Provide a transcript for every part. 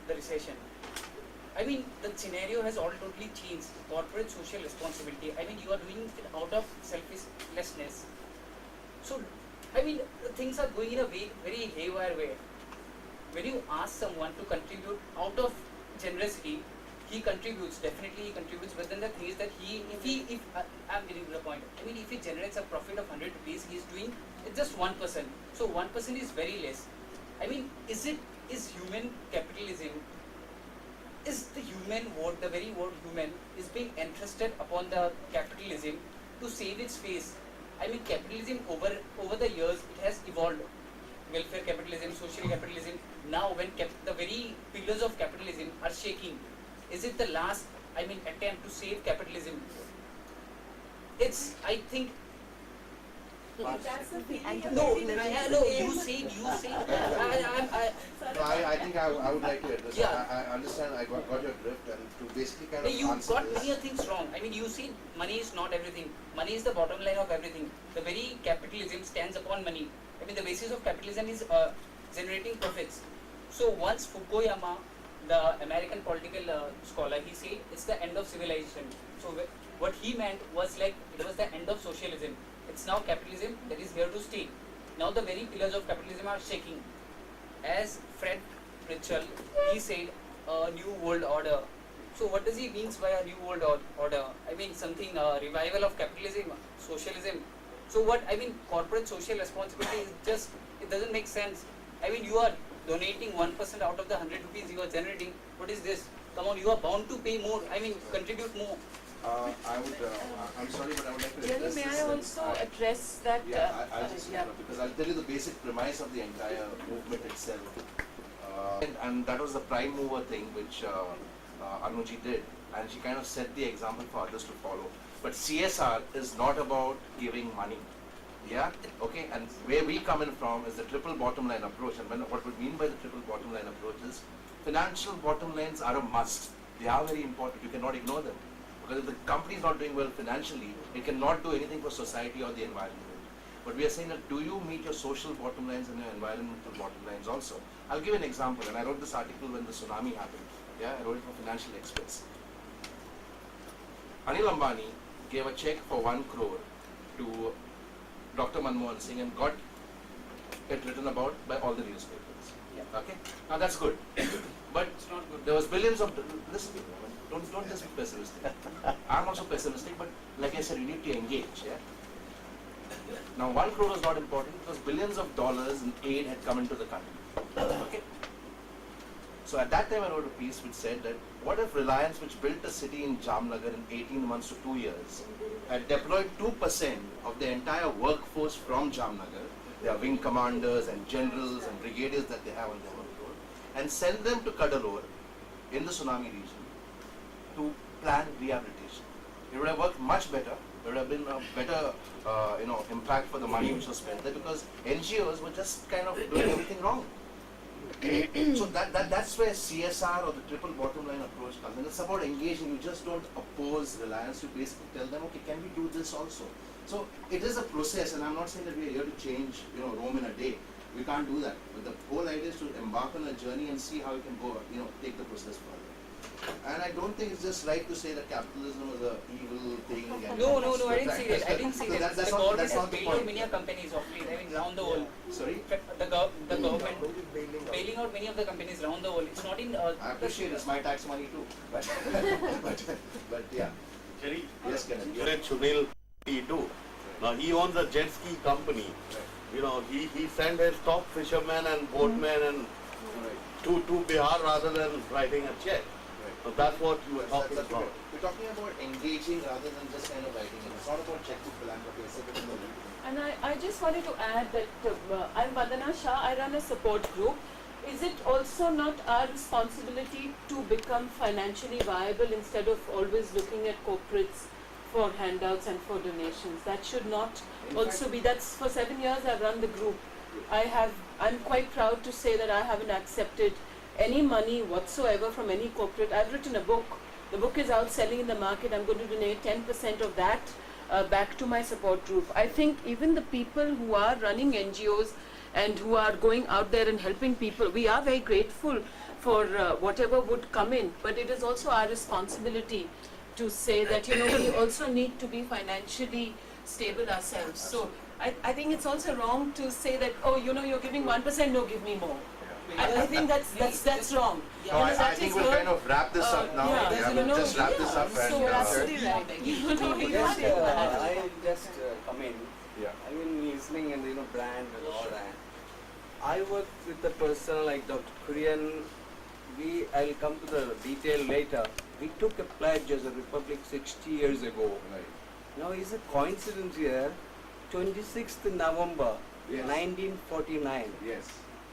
the recession. I mean, the scenario has all totally changed. Corporate social responsibility. I mean, you are doing it out of selflessness. So, I mean, things are going in a way, very haywire way. When you ask someone to contribute out of generosity, he contributes. Definitely, he contributes. But then the thing is that I'm getting to the point. I mean, if he generates a profit of 100 rupees, he is doing it's just 1%. So 1% is very less. I mean, is human capitalism? Is the human word, the very word human, is being entrusted upon the capitalism to save its face? I mean, capitalism over the years, it has evolved. Welfare capitalism, social capitalism. Now, when the very pillars of capitalism are shaking, is it the last, attempt to save capitalism? It's, I think. That's the feeling. No, you say. I think I would like to address Yeah. that. I understand, I got your drift, and to basically kind of You answer got this. many things wrong. I mean, you see, money is not everything. Money is the bottom line of everything. The very capitalism stands upon money. I mean, the basis of capitalism is generating profits. So once Fukuyama, the American political scholar, he said it's the end of civilization. So what he meant was like it was the end of socialism. It's now capitalism that is here to stay. Now the very pillars of capitalism are shaking. As Fred Pritchell, he said, a new world order. So what does he mean by a new world order? I mean something, revival of capitalism, socialism. So what, corporate social responsibility is just, it doesn't make sense. I mean, you are donating 1% out of the 100 rupees you are generating. What is this? Come on, you are bound to pay more, contribute more. I'm sorry, but I would like to address May this. I also address that? I'll just because I'll tell you the basic premise of the entire movement itself. And that was the prime mover thing which Anuji did, and she kind of set the example for others to follow. But CSR is not about giving money. Yeah, okay, and where we come in from is the triple bottom line approach. And what we mean by the triple bottom line approach is financial bottom lines are a must. They are very important. You cannot ignore them. Because if the company is not doing well financially, it cannot do anything for society or the environment. But we are saying that do you meet your social bottom lines and your environmental bottom lines also? I'll give an example, and I wrote this article when the tsunami happened. Yeah, I wrote it for Financial Express. Anil Ambani gave a check for 1 crore to Dr. Manmohan Singh and got it written about by all the newspapers. Yeah. Okay? Now that's good. But It's not good. there was billions of, listen to me, don't just be pessimistic. I'm also pessimistic, but like I said, you need to engage. Yeah. Now 1 crore was not important because billions of dollars in aid had come into the country. Okay. So at that time I wrote a piece which said that what if Reliance, which built a city in Jamnagar in 18 months to 2 years, had deployed 2% of the entire workforce from Jamnagar, their wing commanders and generals and brigadiers that they have on their workload, and send them to Cuddalore in the tsunami region to plan rehabilitation. It would have worked much better. There would have been a better, impact for the money which was spent there because NGOs were just kind of doing everything wrong. So that's where CSR or the triple bottom line approach comes in. It's about engaging. You just don't oppose Reliance. You basically tell them, okay, can we do this also? So it is a process, and I'm not saying that we are here to change, Rome in a day. We can't do that. But the whole idea is to embark on a journey and see how we can go, take the process further. And I don't think it's just right to say that capitalism is an evil thing. No, I didn't say that. I didn't say So that. that's The not government has the bailed out point. many companies of late, around the world. Sorry? The government bailing out many of the companies around the world. It's not in. I appreciate it's my tax money too. But, but yeah. Jerry, Yes, Kenneth. you read Sunil too. Now he owns a jet ski company. He sent his top fishermen and boatmen and to Bihar rather than writing a check. So that's what you were talking That's about. right. We're talking about engaging rather than just kind of writing it. It's not about checkbook philanthropy. It's a bit in the middle. And I just wanted to add that I'm Vandana Shah, I run a support group. Is it also not our responsibility to become financially viable instead of always looking at corporates for handouts and for donations? That should not also be, that's for 7 years I've run the group. I'm quite proud to say that I haven't accepted any money whatsoever from any corporate. I've written a book. The book is out selling in the market. I'm going to donate 10% of that back to my support group. I think even the people who are running NGOs and who are going out there and helping people, we are very grateful for whatever would come in, but it is also our responsibility to say that, you know, we also need to be financially stable ourselves. So I think it's also wrong to say that, oh, you know, you're giving 1%, no, give me more. I think that's wrong. Yeah. No, You know, that I think is we'll where, kind of wrap this up now. yeah, Yeah, you we'll know, just wrap this up yeah, and so absolutely right. You know, we Just, can't say that. I just come in. Yeah. I mean, listening and brand and all that. I work with a person like Dr. Kurian. I'll come to the detail later. We took a pledge as a republic 60 years ago. Right. Now, it's a coincidence here. 26th November, Yes. 1949. Yes.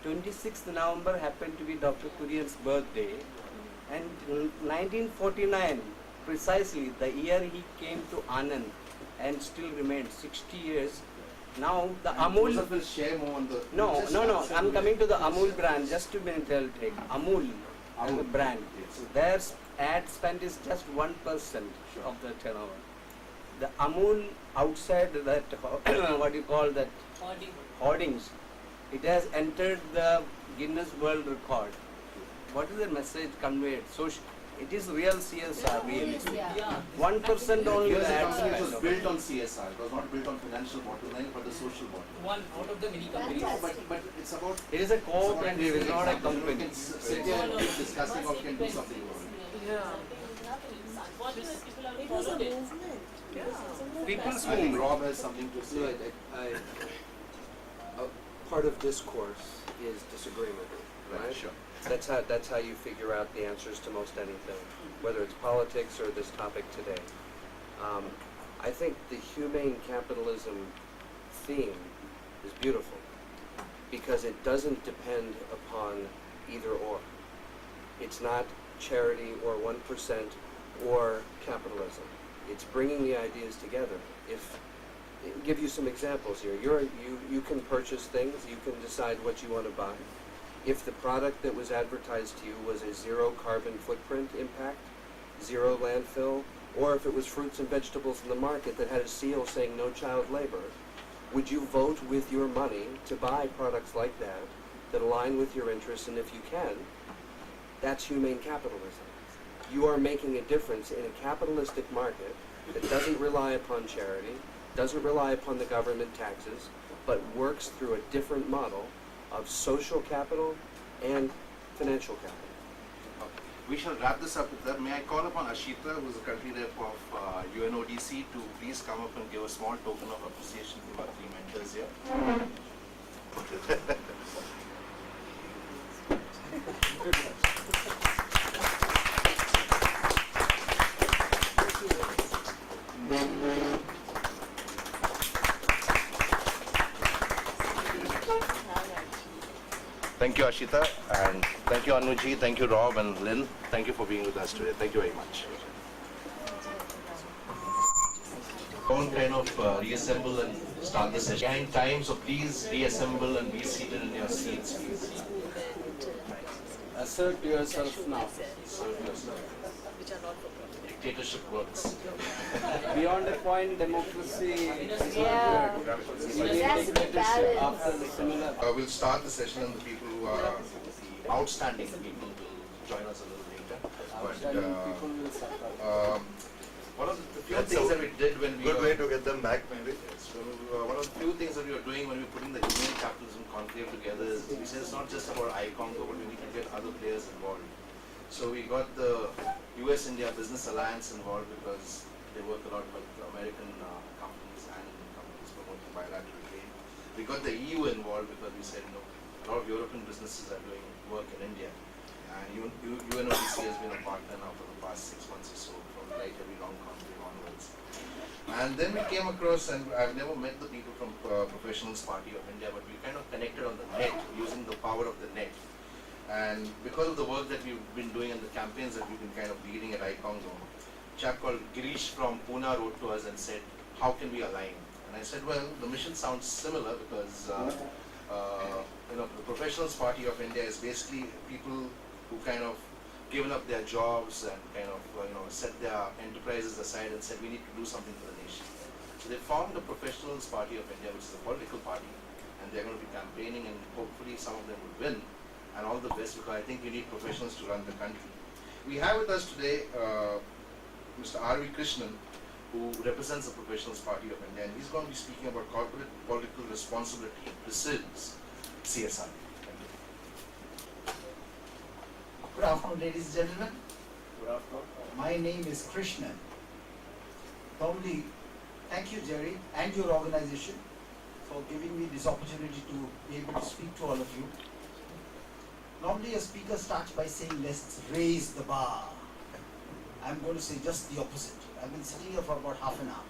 26th November happened to be Dr. Kurian's birthday, and 1949, precisely the year he came to Anand and still remained 60 years. Now the Amul. Joseph will share more on the. No, just no, no. answer I'm to coming it. to the Amul brand. Just a minute, I'll take Amul as a Amul. brand. Yes. Their ad spend is just 1% Sure. of the turnover. The Amul outside that what do you call that hoardings, it has entered the Guinness World Record. What is the message conveyed? So it is real CSR, really. Yeah. 1% only Here's the a ad company which was spend. built on CSR. It was not built on financial bottom line, but the social bottom line. One out of the many companies. No, but it's about. It is a cooperative, it's not a company. We can sit here and keep discussing or we can do something about it. Yeah. It was a movement. People's I think movement. Rob has something to say. Part of discourse is disagreement, right? Sure. That's how you figure out the answers to most anything, whether it's politics or this topic today. I think the humane capitalism theme is beautiful because it doesn't depend upon either or. It's not charity or 1% or capitalism. It's bringing the ideas together. Give you some examples here. You can purchase things, you can decide what you want to buy. If the product that was advertised to you was a zero carbon footprint impact, zero landfill, or if it was fruits and vegetables in the market that had a seal saying no child labor, would you vote with your money to buy products like that align with your interests? And if you can, that's humane capitalism. You are making a difference in a capitalistic market that doesn't rely upon charity, doesn't rely upon the government taxes, but works through a different model of social capital and financial capital. We shall wrap this up with that. May I call upon Ashita, who is the country rep of UNODC, to please come up and give a small token of appreciation to our three mentors here. Thank you, Ashita, and thank you, Anuji, thank you, Rob and Lynn. Thank you for being with us today. Thank you very much. Don't kind of reassemble and start the session. Behind time, so please reassemble and be seated in your seats, please. Assert yourself now. Serve yourself. Dictatorship works. Beyond a point, democracy is Yeah. not good. It has to be balanced. After the similar. We'll start the session and the people who are outstanding people will join us a little later. People will suffer. One of the few That's things a that we did when we Good were, way to get them back, maybe. So, one of the few things that we were doing when we were putting the Humane Capitalism Conclave together is we said it's not just about ICONCO, but we need to get other players involved. So we got the US-India Business Alliance involved because they work a lot with American companies and companies promoting bilateral trade. We got the EU involved because we said, a lot of European businesses are doing work in India. And UNODC has been a partner now for the past 6 months or so, from like every long conclave onwards. And then we came across, and I've never met the people from Professionals Party of India, but we kind of connected on the net, using the power of the net. And because of the work that we've been doing and the campaigns that we've been kind of leading at ICONCO, a chap called Girish from Pune wrote to us and said, how can we align? And I said, well, the mission sounds similar because the Professionals Party of India is basically people who kind of given up their jobs and kind of set their enterprises aside and said, we need to do something for the nation. So they formed the Professionals Party of India, which is a political party, and they're going to be campaigning, and hopefully some of them will win. and all the best, because I think we need professionals to run the country. We have with us today Mr. R.V. Krishnan, who represents the Professionals Party of India, and he's going to be speaking about corporate political responsibility in Brazil's CSR. Thank you. Good afternoon, ladies and gentlemen. Good afternoon. My name is Krishnan. Probably, thank you, Jerry, and your organization for giving me this opportunity to be able to speak to all of you. Normally, a speaker starts by saying, let's raise the bar. I'm going to say just the opposite. I've been sitting here for about half an hour.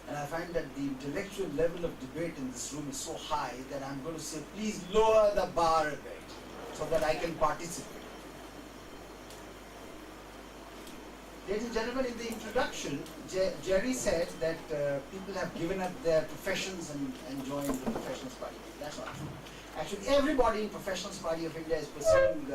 And I find that the intellectual level of debate in this room is so high that I'm going to say, please lower the bar a bit so that I can participate. Ladies and gentlemen, in the introduction, Jerry said that people have given up their professions and joined the Professionals Party. That's not true. Actually, everybody in Professionals Party of India is pursuing